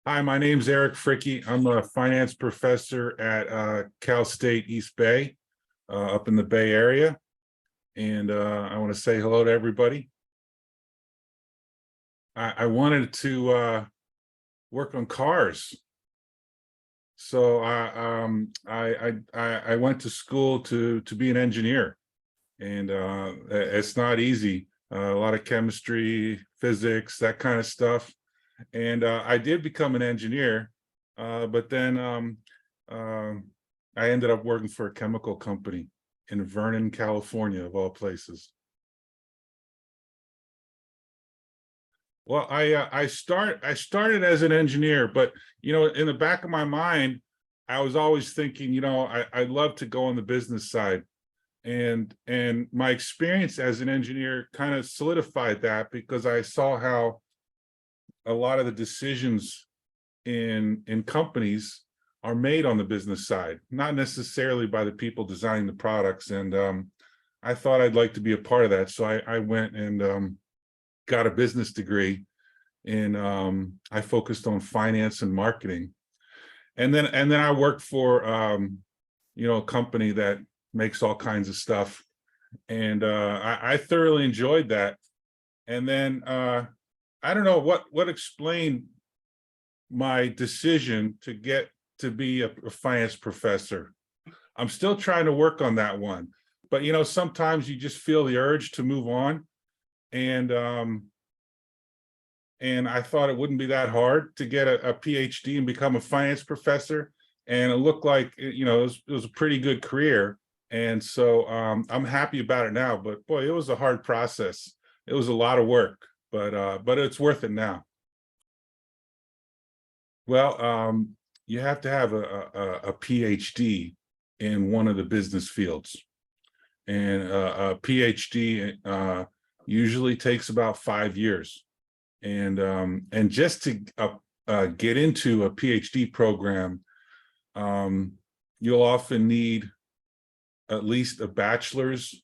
Hi, my name's Eric Fricke. I'm a finance professor at Cal State East Bay, up in the Bay Area. And I want to say hello to everybody. I wanted to work on cars. So I went to school to be an engineer, and it's not easy. A lot of chemistry, physics, that kind of stuff. And I did become an engineer, but then I ended up working for a chemical company in Vernon, California, of all places. Well, I started as an engineer, but in the back of my mind, I was always thinking, I'd love to go on the business side. And my experience as an engineer kind of solidified that, because I saw how a lot of the decisions in companies are made on the business side, not necessarily by the people designing the products. And I thought I'd like to be a part of that. So I went and got a business degree, and I focused on finance and marketing. And then I worked for a company that makes all kinds of stuff. And I thoroughly enjoyed that. And then I don't know what explained my decision to get to be a finance professor. I'm still trying to work on that one, but sometimes you just feel the urge to move on, and I thought it wouldn't be that hard to get a PhD and become a finance professor, and it looked like it was a pretty good career, and so I'm happy about it now. But boy, it was a hard process. It was a lot of work, but it's worth it now. Well, you have to have a PhD in one of the business fields, and a PhD usually takes about 5 years, and just to get into a PhD program, you'll often need at least a bachelor's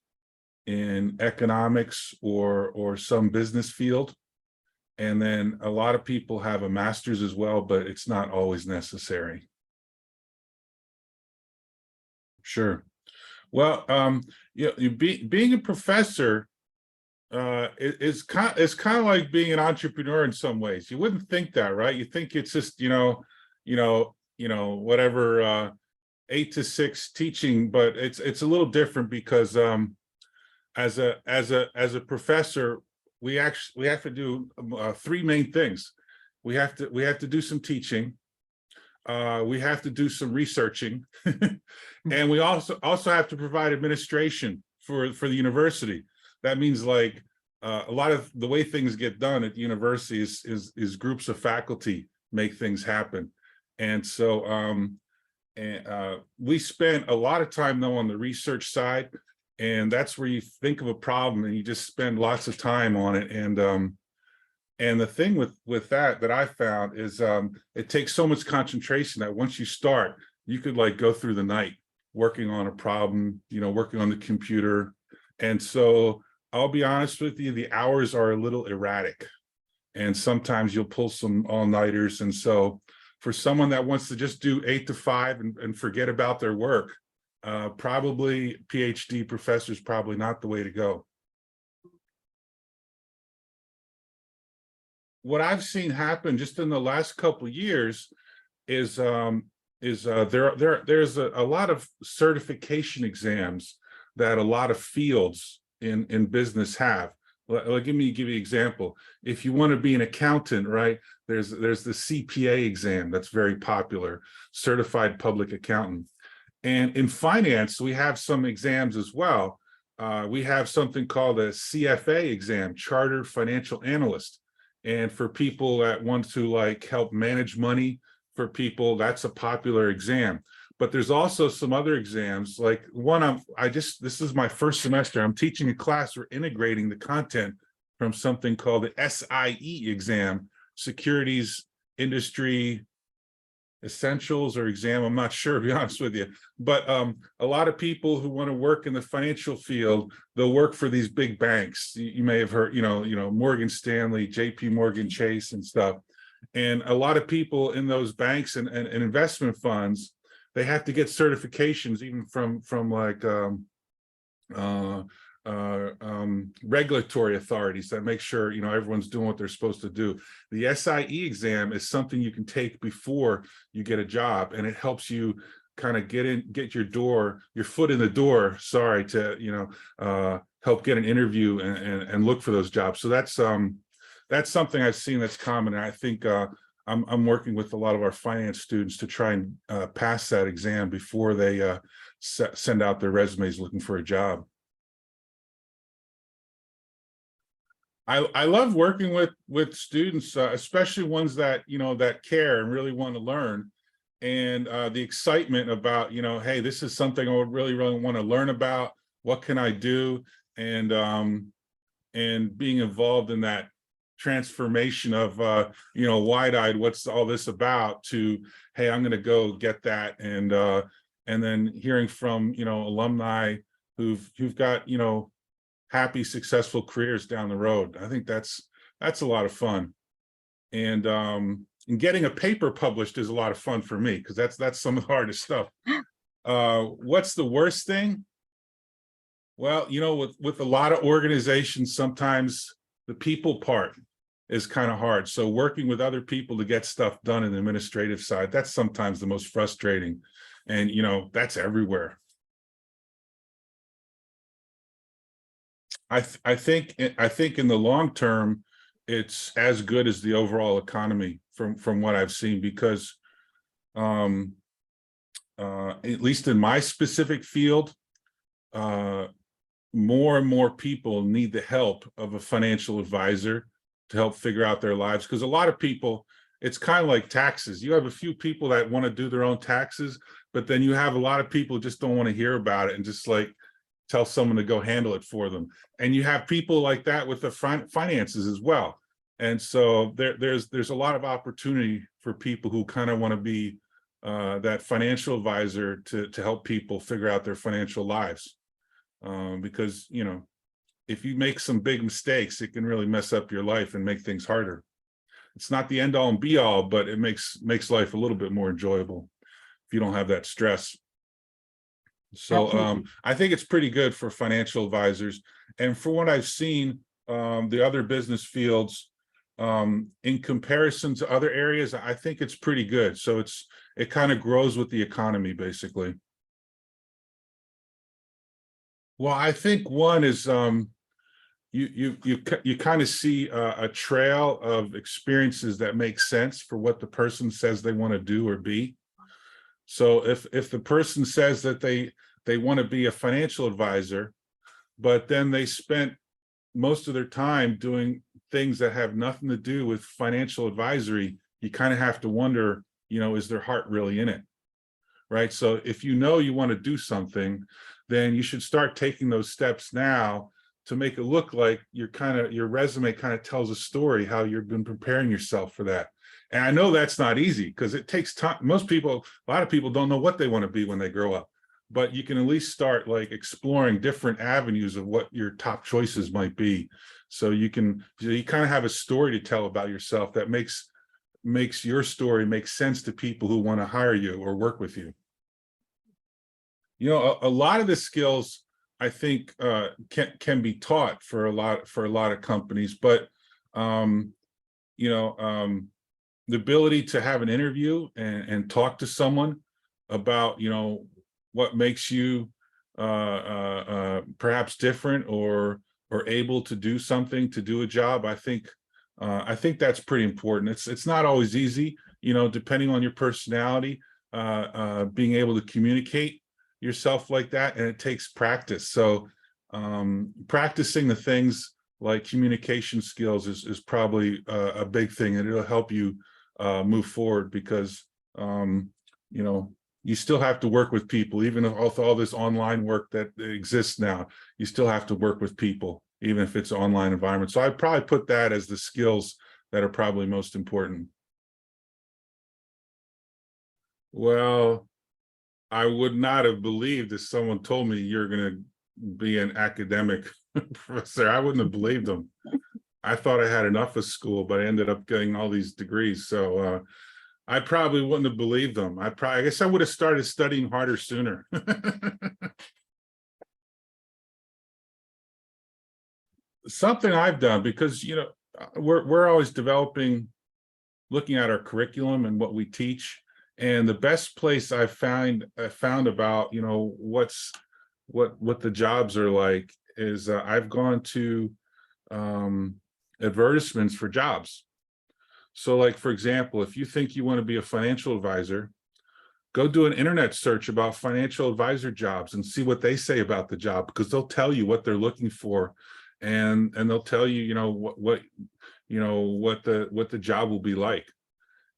in economics or some business field. And then a lot of people have a master's as well, but it's not always necessary. Sure. Well, being a professor is kind of like being an entrepreneur in some ways. You wouldn't think that, right? You think it's just whatever 8 to 6 teaching, but it's a little different, because as a professor, we have to do 3 main things. We have to do some teaching. We have to do some researching, and we also have to provide administration for the university. That means, like, a lot of the way things get done at the university is groups of faculty make things happen, and so we spent a lot of time though on the research side. And that's where you think of a problem and you just spend lots of time on it. And the thing with that I found is it takes so much concentration that once you start, you could like go through the night working on a problem, working on the computer. And so I'll be honest with you, the hours are a little erratic, and sometimes you'll pull some all-nighters. And so for someone that wants to just do 8 to 5 and forget about their work, probably PhD professor is probably not the way to go. What I've seen happen just in the last couple of years is there's a lot of certification exams that a lot of fields in business have. Let me give you an example. If you want to be an accountant, right, there's the CPA exam that's very popular, Certified Public Accountant. And in finance, we have some exams as well. We have something called a CFA exam, Chartered Financial Analyst. And for people that want to like help manage money for people, that's a popular exam. But there's also some other exams, like one this is my first semester. I'm teaching a class. We're integrating the content from something called the SIE exam, Securities Industry Essentials or exam. I'm not sure, to be honest with you, but a lot of people who want to work in the financial field, they'll work for these big banks. You may have heard, Morgan Stanley, JP Morgan Chase and stuff. And a lot of people in those banks and investment funds, they have to get certifications even from like regulatory authorities that make sure, you know, everyone's doing what they're supposed to do. The SIE exam is something you can take before you get a job, and it helps you kind of get your foot in the door, sorry, to, you know, help get an interview and look for those jobs. So that's something I've seen that's common. And I think I'm working with a lot of our finance students to try and pass that exam before they send out their resumes looking for a job. I love working with students, especially ones that, you know, that care and really want to learn, and the excitement about, you know, hey, this is something I would really want to learn about. What can I do? And being involved in that transformation of, you know, wide-eyed, what's all this about, to, hey, I'm going to go get that, and then hearing from, you know, alumni who've got, you know, happy, successful careers down the road. I think that's a lot of fun. And getting a paper published is a lot of fun for me, because that's some of the hardest stuff. What's the worst thing? Well, you know, with a lot of organizations, sometimes the people part is kind of hard. So working with other people to get stuff done in the administrative side, that's sometimes the most frustrating. And, you know, that's everywhere. I think in the long term, it's as good as the overall economy from what I've seen, because at least in my specific field, more and more people need the help of a financial advisor to help figure out their lives. Because a lot of people, it's kind of like taxes. You have a few people that want to do their own taxes, but then you have a lot of people who just don't want to hear about it and just like tell someone to go handle it for them. And you have people like that with the finances as well. And so there's a lot of opportunity for people who kind of want to be that financial advisor to help people figure out their financial lives. Because, you know, if you make some big mistakes, it can really mess up your life and make things harder. It's not the end all and be all, but it makes life a little bit more enjoyable if you don't have that stress. So I think it's pretty good for financial advisors. And for what I've seen, the other business fields, in comparison to other areas, I think it's pretty good. So it kind of grows with the economy, basically. Well, I think one is you kind of see a trail of experiences that make sense for what the person says they want to do or be. So if the person says that they want to be a financial advisor, but then they spent most of their time doing things that have nothing to do with financial advisory, you kind of have to wonder, you know, is their heart really in it? Right? So if you know you want to do something, then you should start taking those steps now to make it look like your resume kind of tells a story, how you've been preparing yourself for that. And I know that's not easy, because it takes time. A lot of people don't know what they want to be when they grow up, but you can at least start like exploring different avenues of what your top choices might be. So you kind of have a story to tell about yourself that makes your story make sense to people who want to hire you or work with you. You know, a lot of the skills I think can be taught for a lot of companies, but you know, the ability to have an interview and talk to someone about, you know, what makes you perhaps different or able to do something, to do a job. I think that's pretty important. It's not always easy, you know, depending on your personality, being able to communicate yourself like that, and it takes practice. So practicing the things like communication skills is probably a big thing, and it'll help you move forward, because you know, you still have to work with people. Even with all this online work that exists now, you still have to work with people, even if it's an online environment. So I'd probably put that as the skills that are probably most important. Well, I would not have believed if someone told me you're going to be an academic professor. I wouldn't have believed them. I thought I had enough of school, but I ended up getting all these degrees. So I probably wouldn't have believed them. I guess I would have started studying harder sooner. Something I've done, because, you know, we're always developing, looking at our curriculum and what we teach. And the best place I found about, you know, what the jobs are like is I've gone to advertisements for jobs. So like, for example, if you think you want to be a financial advisor, go do an internet search about financial advisor jobs and see what they say about the job, because they'll tell you what they're looking for, and they'll tell you, you know, what the job will be like.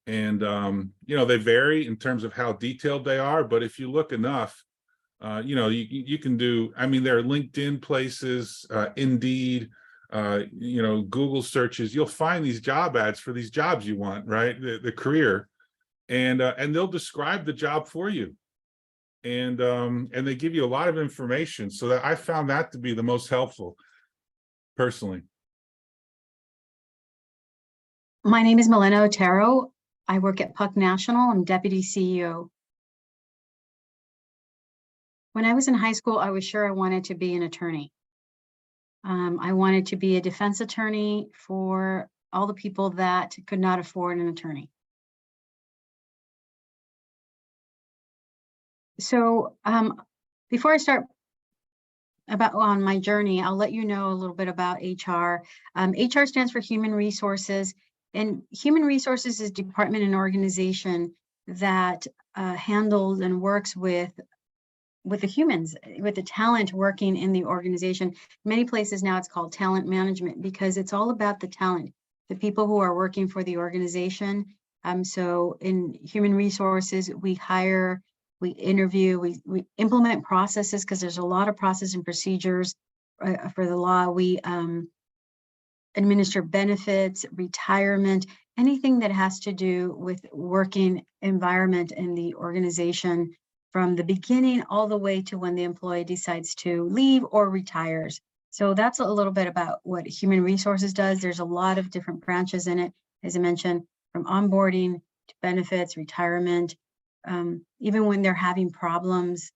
And you know, they vary in terms of how detailed they are, but if you look enough, you know, you can do, I mean, there are LinkedIn places, Indeed, you know, Google searches, you'll find these job ads for these jobs you want, right? The career, and they'll describe the job for you. And they give you a lot of information. So that I found that to be the most helpful, personally. My name is Malena Otero. I work at PUC National. I'm Deputy CEO. When I was in high school, I was sure I wanted to be an attorney. I wanted to be a defense attorney for all the people that could not afford an attorney. So before I start on my journey, I'll let you know a little bit about HR. HR stands for Human Resources, and Human Resources is a department and organization that handles and works with the humans, with the talent working in the organization. Many places now it's called talent management, because it's all about the talent, the people who are working for the organization. So in Human Resources, we hire, we interview, we implement processes, because there's a lot of process and procedures for the law. We administer benefits, retirement, anything that has to do with working environment in the organization, from the beginning all the way to when the employee decides to leave or retires. So that's a little bit about what Human Resources does. There's a lot of different branches in it, as I mentioned, from onboarding to benefits, retirement. Even when they're having problems,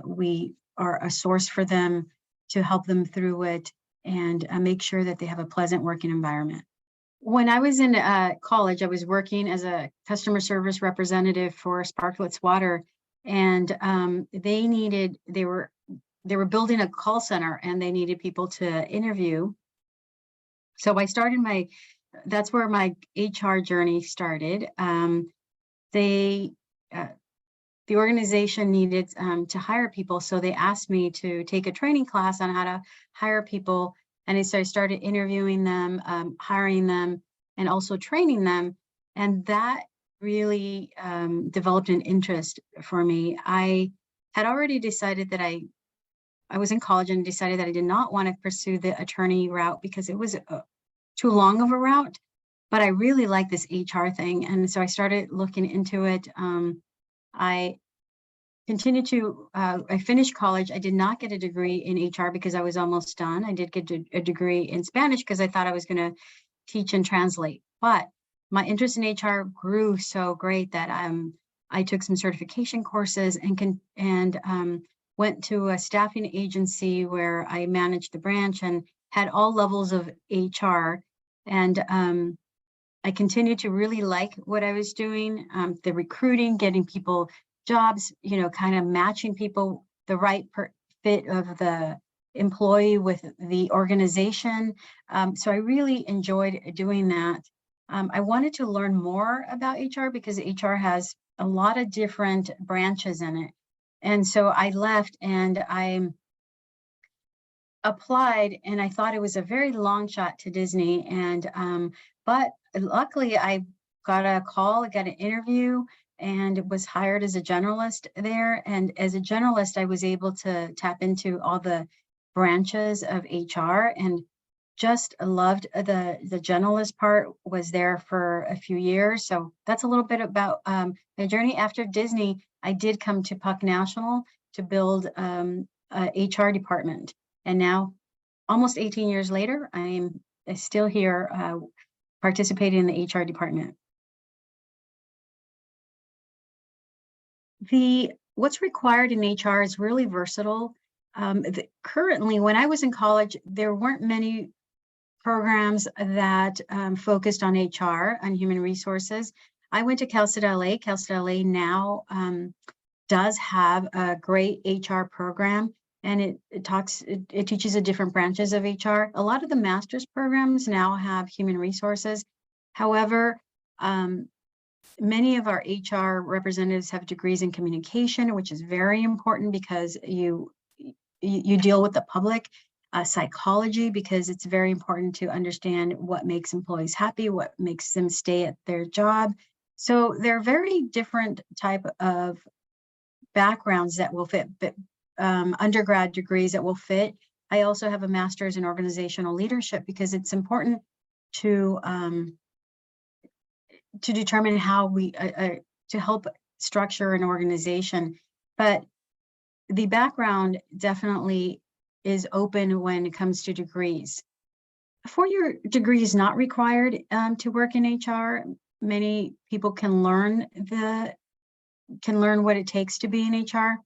we are a source for them to help them through it and make sure that they have a pleasant working environment. When I was in college, I was working as a customer service representative for Sparklets Water, and they were building a call center, and they needed people to interview. So I started that's where my HR journey started. The organization needed to hire people, so they asked me to take a training class on how to hire people. And so I started interviewing them, hiring them, and also training them. And that really developed an interest for me. I had already decided that I was in college and decided that I did not want to pursue the attorney route because it was too long of a route. But I really like this HR thing. And so I started looking into it. I continued to, I finished college. I did not get a degree in HR because I was almost done. I did get a degree in Spanish because I thought I was going to teach and translate. But my interest in HR grew so great that I took some certification courses and went to a staffing agency where I managed the branch and had all levels of HR. And I continued to really like what I was doing, the recruiting, getting people jobs, you know, kind of matching people, the right fit of the employee with the organization. So I really enjoyed doing that. I wanted to learn more about HR because HR has a lot of different branches in it. And so I left and I applied, and I thought it was a very long shot to Disney. And but luckily I got a call, I got an interview, and was hired as a generalist there. And as a generalist, I was able to tap into all the branches of HR and just loved the generalist part. Was there for a few years. So that's a little bit about my journey. After Disney, I did come to PUC National to build a HR department. And now, almost 18 years later, I am still here participating in the HR department. What's required in HR is really versatile. Currently, when I was in college, there weren't many programs that focused on HR, on human resources. I went to Cal State LA. Cal State LA now does have a great HR program, and it teaches the different branches of HR. A lot of the master's programs now have human resources. However, many of our HR representatives have degrees in communication, which is very important because you deal with the public. Psychology, because it's very important to understand what makes employees happy, what makes them stay at their job. So they're very different type of backgrounds that will fit, but undergrad degrees that will fit. I also have a master's in organizational leadership because it's important to determine how we to help structure an organization. But the background definitely is open when it comes to degrees. A four-year degree is not required to work in HR. Many people can learn what it takes to be in HR.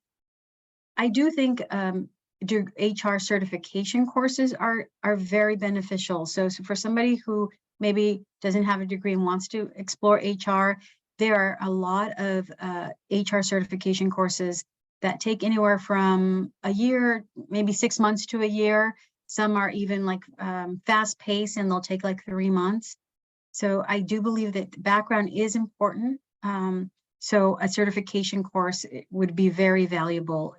I do think HR certification courses are very beneficial. So for somebody who maybe doesn't have a degree and wants to explore HR, there are a lot of HR certification courses that take anywhere from a year, maybe 6 months to a year. Some are even like fast paced and they'll take like 3 months. So I do believe that background is important. So a certification course would be very valuable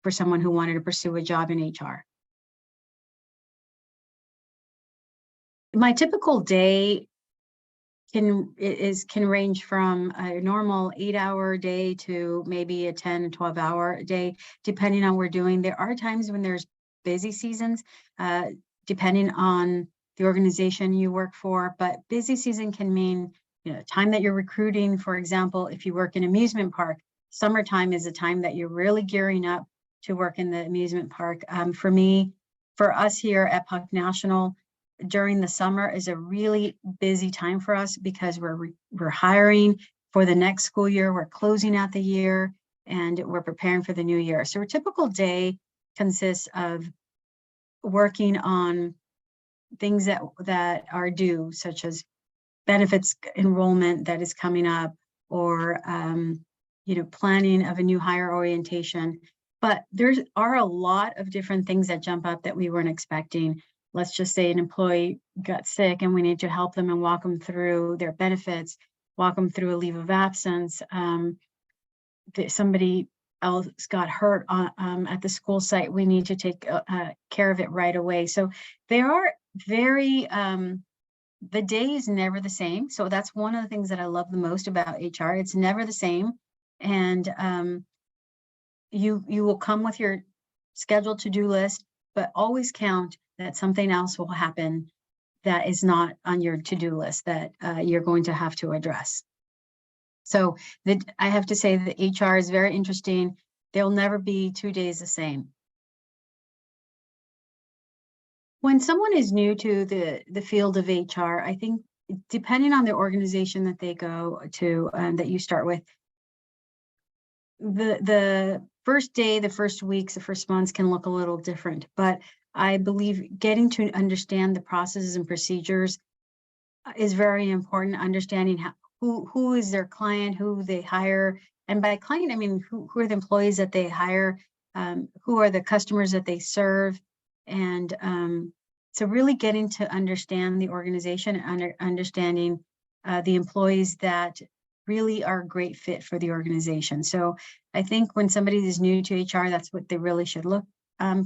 for someone who wanted to pursue a job in HR. My typical day can range from a normal 8-hour day to maybe a 10 and 12-hour day, depending on what we're doing. There are times when there's busy seasons, depending on the organization you work for, but busy season can mean, time that you're recruiting. For example, if you work in an amusement park, summertime is a time that you're really gearing up to work in the amusement park. For us here at PUC National, during the summer is a really busy time for us because we're hiring for the next school year, we're closing out the year, and we're preparing for the new year. So a typical day consists of working on things that are due, such as benefits enrollment that is coming up, or planning of a new hire orientation. But there are a lot of different things that jump up that we weren't expecting. Let's just say an employee got sick and we need to help them and walk them through their benefits, walk them through a leave of absence. Somebody else got hurt at the school site. We need to take care of it right away. So there are the day is never the same. So that's one of the things that I love the most about HR. It's never the same. And you will come with your scheduled to-do list, but always count that something else will happen that is not on your to-do list that you're going to have to address. So I have to say that HR is very interesting. There'll never be 2 days the same. When someone is new to the field of HR, I think depending on the organization that they go to, that you start with, the first day, the first weeks, the first months can look a little different, but I believe getting to understand the processes and procedures is very important. Understanding who is their client, who they hire, and by client I mean who are the employees that they hire, who are the customers that they serve, and so really getting to understand the organization and understanding the employees that really are a great fit for the organization. So I think when somebody is new to HR, that's what they really should look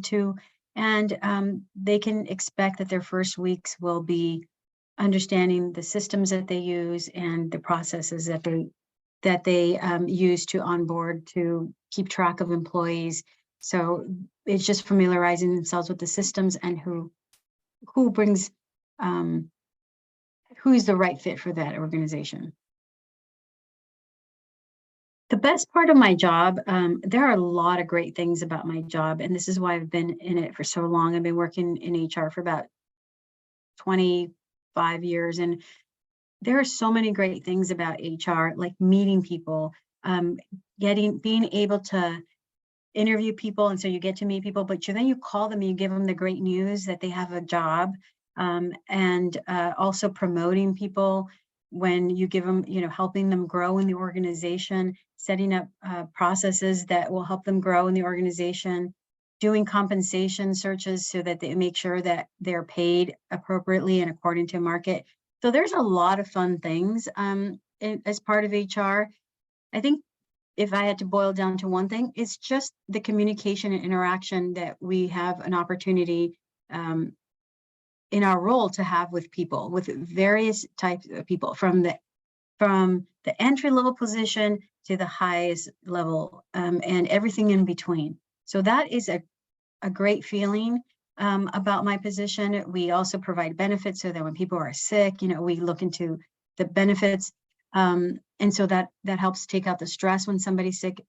to. And they can expect that their first weeks will be understanding the systems that they use and the processes that they use to onboard, to keep track of employees. So it's just familiarizing themselves with the systems and who brings who is the right fit for that organization. The best part of my job, there are a lot of great things about my job, and this is why I've been in it for so long. I've been working in HR for about 25 years. And there are so many great things about HR, like meeting people, being able to interview people. And so you get to meet people, but then you call them and you give them the great news that they have a job, and also promoting people when you give them, helping them grow in the organization, setting up processes that will help them grow in the organization, doing compensation searches so that they make sure that they're paid appropriately and according to market. So there's a lot of fun things as part of HR. I think if I had to boil down to one thing, it's just the communication and interaction that we have an opportunity in our role to have with people, with various types of people, from the entry-level position to the highest level, and everything in between. So that is a great feeling about my position. We also provide benefits so that when people are sick, we look into the benefits. And so that helps take out the stress when somebody's sick.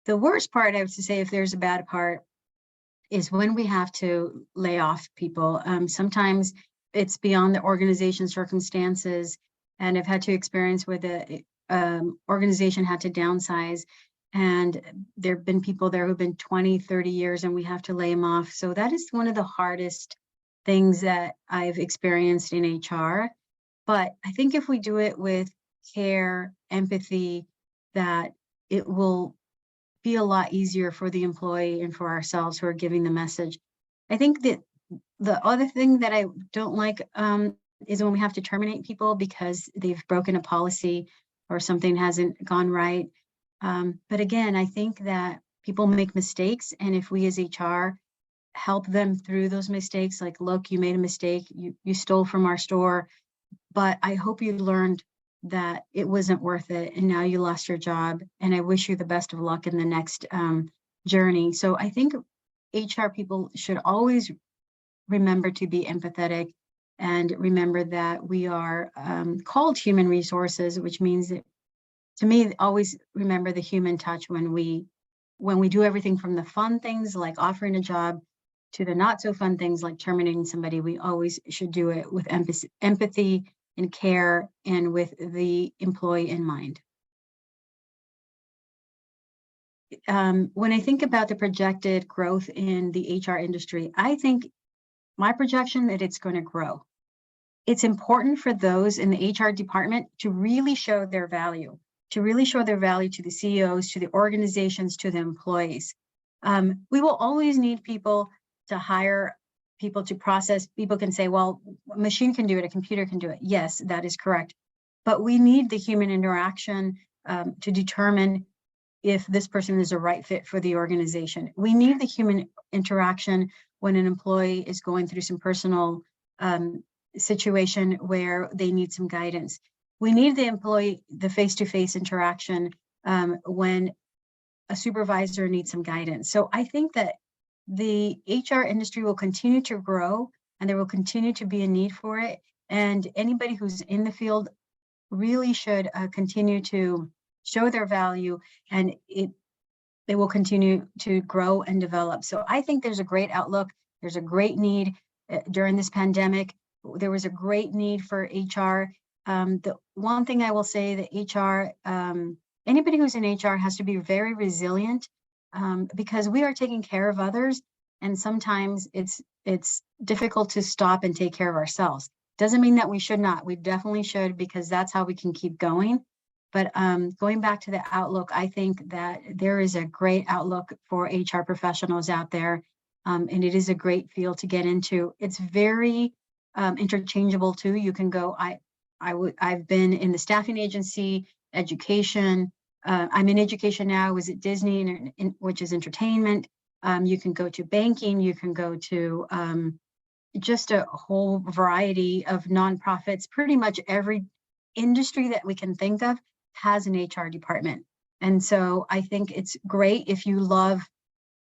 The worst part, I would say, if there's a bad part, is when we have to lay off people. Sometimes it's beyond the organization's circumstances, and I've had to experience where the organization had to downsize, and there have been people there who've been 20, 30 years, and we have to lay them off. So that is one of the hardest things that I've experienced in HR. But I think if we do it with care, empathy, that it will be a lot easier for the employee and for ourselves who are giving the message. I think that the other thing that I don't like is when we have to terminate people because they've broken a policy or something hasn't gone right. But again, I think that people make mistakes, and if we as HR help them through those mistakes, like, look, you made a mistake, you stole from our store, but I hope you learned that it wasn't worth it, and now you lost your job, and I wish you the best of luck in the next journey. So I think HR people should always remember to be empathetic and remember that we are called human resources, which means that, to me, always remember the human touch when we do everything from the fun things like offering a job to the not so fun things like terminating somebody. We always should do it with empathy and care and with the employee in mind. When I think about the projected growth in the HR industry, I think my projection that it's going to grow. It's important for those in the HR department to really show their value, to the CEOs, to the organizations, to the employees. We will always need people to hire people to process. People can say, well, a machine can do it, a computer can do it. Yes, that is correct. But we need the human interaction to determine if this person is a right fit for the organization. We need the human interaction when an employee is going through some personal situation where they need some guidance. We need the face-to-face interaction when a supervisor needs some guidance. So I think that the HR industry will continue to grow, and there will continue to be a need for it. And anybody who's in the field really should continue to show their value, and they will continue to grow and develop. So I think there's a great outlook. There's a great need during this pandemic. There was a great need for HR. The one thing I will say that HR, anybody who's in HR has to be very resilient, because we are taking care of others, and sometimes it's difficult to stop and take care of ourselves. Doesn't mean that we should not. We definitely should, because that's how we can keep going. But going back to the outlook, I think that there is a great outlook for HR professionals out there, and it is a great field to get into. It's very interchangeable too. You can go. I've been in the staffing agency, education. I'm in education now. I was at Disney, which is entertainment. You can go to banking. You can go to just a whole variety of nonprofits. Pretty much every industry that we can think of has an HR department. And so I think it's great if you love,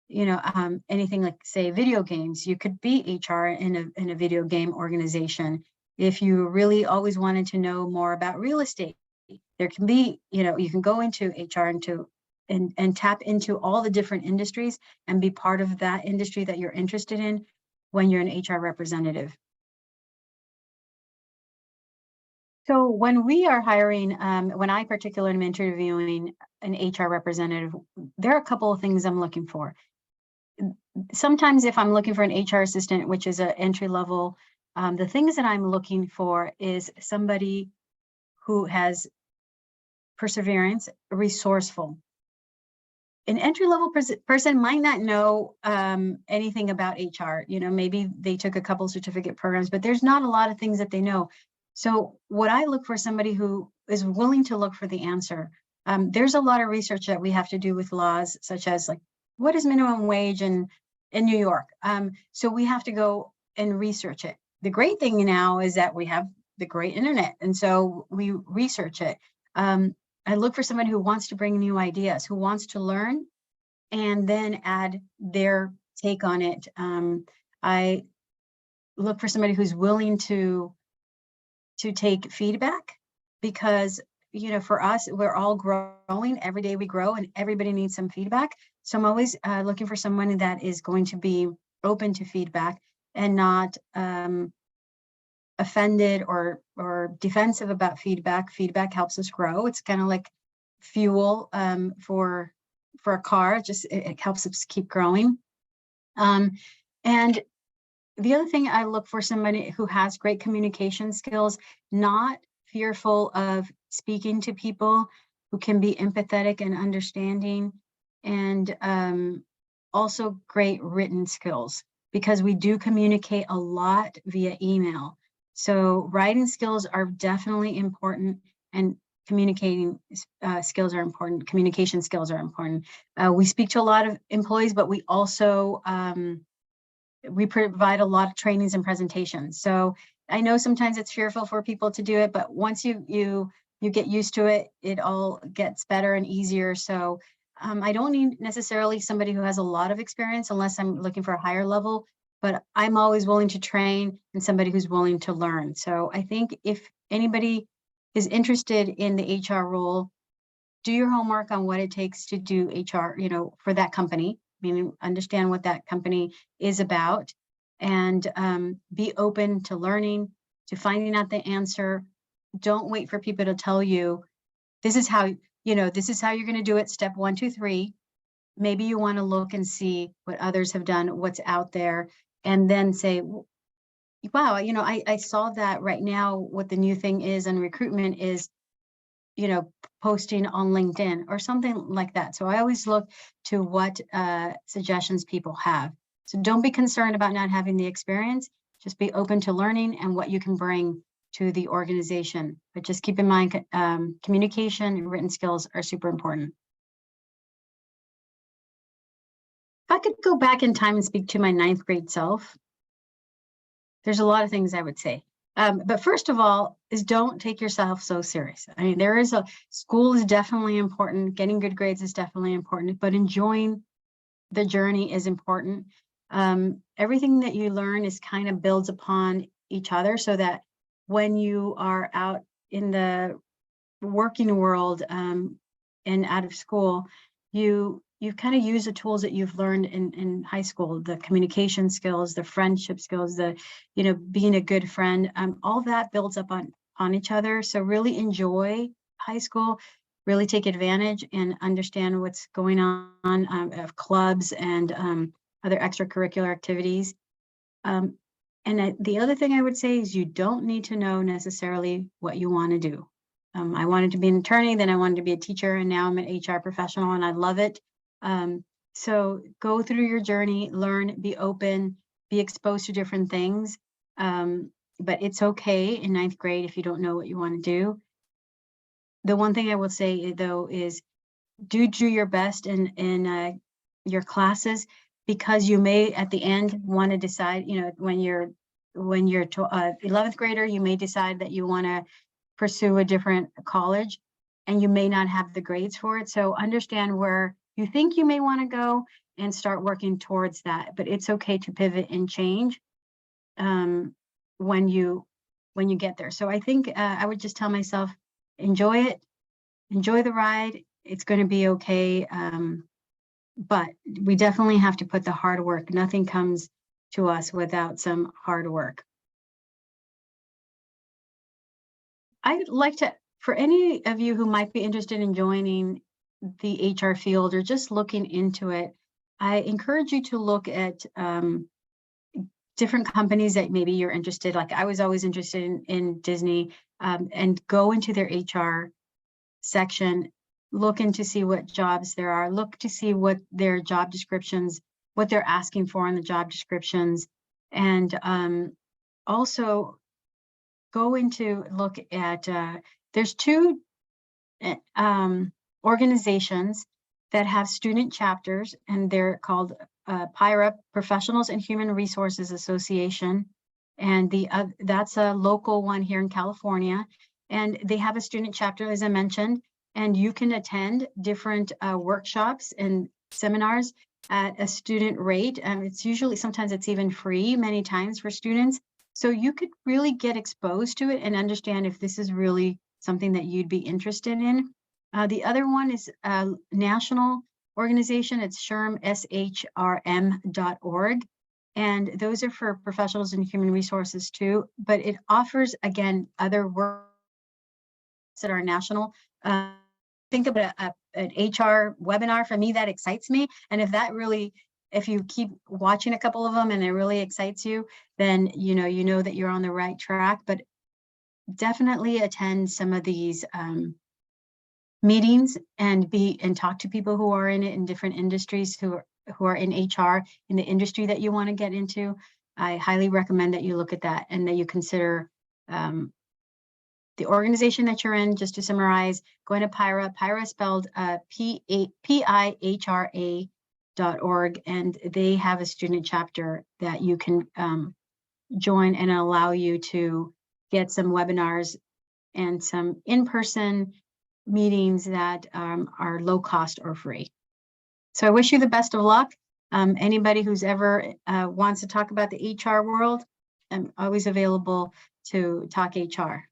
anything like, say, video games. You could be HR in a video game organization. If you really always wanted to know more about real estate, there can be, you can go into HR and tap into all the different industries and be part of that industry that you're interested in when you're an HR representative. So when we are hiring, when I particularly am interviewing an HR representative, there are a couple of things I'm looking for. Sometimes if I'm looking for an HR assistant, which is an entry level, the things that I'm looking for is somebody who has perseverance, resourceful. An entry-level person might not know anything about HR. You know, maybe they took a couple certificate programs, but there's not a lot of things that they know. So what I look for somebody who is willing to look for the answer. There's a lot of research that we have to do with laws, such as like, what is minimum wage in New York? So we have to go and research it. The great thing now is that we have the great internet, and so we research it. I look for somebody who wants to bring new ideas, who wants to learn and then add their take on it. I look for somebody who's willing to take feedback, because, you know, for us, we're all growing. Every day we grow and everybody needs some feedback. So I'm always looking for someone that is going to be open to feedback and not offended or defensive about feedback. Feedback helps us grow. It's kind of like fuel for a car. It helps us keep growing. And the other thing, I look for somebody who has great communication skills, not fearful of speaking to people, who can be empathetic and understanding, and also great written skills, because we do communicate a lot via email. So writing skills are definitely important, and communicating skills are important. Communication skills are important. We speak to a lot of employees, but we also we provide a lot of trainings and presentations. So I know sometimes it's fearful for people to do it, but once you get used to it, it all gets better and easier. So I don't need necessarily somebody who has a lot of experience unless I'm looking for a higher level, but I'm always willing to train and somebody who's willing to learn. So I think if anybody is interested in the HR role, do your homework on what it takes to do HR, you know, for that company. I mean, understand what that company is about, and be open to learning, to finding out the answer. Don't wait for people to tell you, this is how, you know, this is how you're going to do it. Step 1, 2, 3. Maybe you want to look and see what others have done, what's out there, and then say, wow, you know, I saw that right now. What the new thing is in recruitment is, you know, posting on LinkedIn or something like that. So I always look to what suggestions people have. So don't be concerned about not having the experience. Just be open to learning and what you can bring to the organization. But just keep in mind, communication and written skills are super important. If I could go back in time and speak to my 9th grade self, there's a lot of things I would say. But first of all, is don't take yourself so serious. I mean, school is definitely important. Getting good grades is definitely important, but enjoying the journey is important. Everything that you learn is kind of builds upon each other, so that when you are out in the working world and out of school, you kind of use the tools that you've learned in high school, the communication skills, the friendship skills, the, you know, being a good friend, all that builds up on each other. So really enjoy high school, really take advantage and understand what's going on of clubs and other extracurricular activities. And the other thing I would say is you don't need to know necessarily what you want to do. I wanted to be an attorney, then I wanted to be a teacher, and now I'm an HR professional and I love it. So go through your journey, learn, be open, be exposed to different things. But it's okay in 9th grade if you don't know what you want to do. The one thing I will say though is do your best in your classes, because you may at the end want to decide, you know, when you're 11th grader, you may decide that you want to pursue a different college and you may not have the grades for it. So understand where you think you may want to go and start working towards that. But it's okay to pivot and change when you get there. So I think I would just tell myself, enjoy it, enjoy the ride. It's going to be okay. But we definitely have to put the hard work. Nothing comes to us without some hard work. I'd like to, for any of you who might be interested in joining the HR field or just looking into it, I encourage you to look at different companies that maybe you're interested. Like I was always interested in Disney, and go into their HR section, look in to see what jobs there are, look to see what their job descriptions, what they're asking for in the job descriptions, and also go into look at, there's two organizations that have student chapters, and they're called PIRA, Professionals in Human Resources Association, and that's a local one here in California, and they have a student chapter, as I mentioned, and you can attend different workshops and seminars at a student rate. It's usually, sometimes it's even free many times for students. So you could really get exposed to it and understand if this is really something that you'd be interested in. The other one is a national organization. It's SHRM, SHRM.org. And those are for professionals in human resources too, but it offers, again, other work that are national. Think about an HR webinar. For me, that excites me. And if that really, if you keep watching a couple of them and it really excites you, then you know that you're on the right track. But definitely attend some of these meetings and talk to people who are in it in different industries, who are in HR in the industry that you want to get into. I highly recommend that you look at that and that you consider the organization that you're in. Just to summarize, going to PIRA. PIRA is spelled PIHRA.org, and they have a student chapter that you can join and allow you to get some webinars and some in-person meetings that are low cost or free. So I wish you the best of luck. Anybody who's ever wants to talk about the HR world, I'm always available to talk HR.